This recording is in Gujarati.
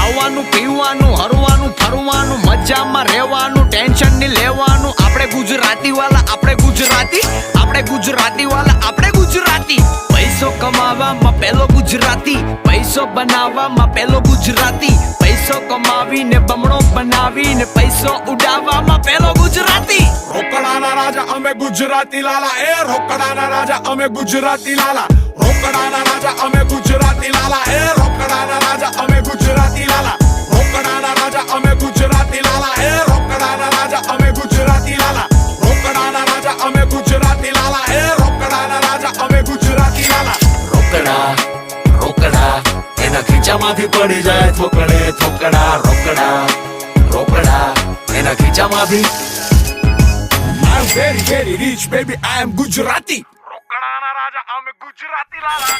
ખાવાનું પીવાનું હરવાનું ફરવાનું મજામાં રહેવાનું ટેન્શન ની લેવાનું આપણે ગુજરાતી વાલા આપણે ગુજરાતી વાલા આપણે ગુજરાતી પૈસો કમાવામાં પેલો ગુજરાતી પૈસો બનાવવામાં પેલો ગુજરાતી પૈસો કમાવીને બમણો બનાવીને પૈસો ઉડાવવામાં પેલો ગુજરાતી રોકડાના રાજા અમે ગુજરાતી લાલા એ રોકડાના રાજા અમે ગુજરાતી લાલા રોકડાના રાજા અમે ગુજરાતી લાલા એ રોકડાના રાજા અમે ગુજરાતી લાલા રોકડાના રાજા અમે ગુજરાતી લાલા એ રોકડાના રાજા અમે ગુજરાતી લાલા રોકડાના રાજા અમે ગુજરાતી લાલા એ રોકડાના રાજા અમે ગુજરાતી લાલા રોકડા એના ખીચામાંથી પડી જાય થોકડે થોકડા રોકડા એના ખીચામાંથી I'm very rich baby I am Gujarati રોકડાના રાજા અમે ગુજરાતી લાલા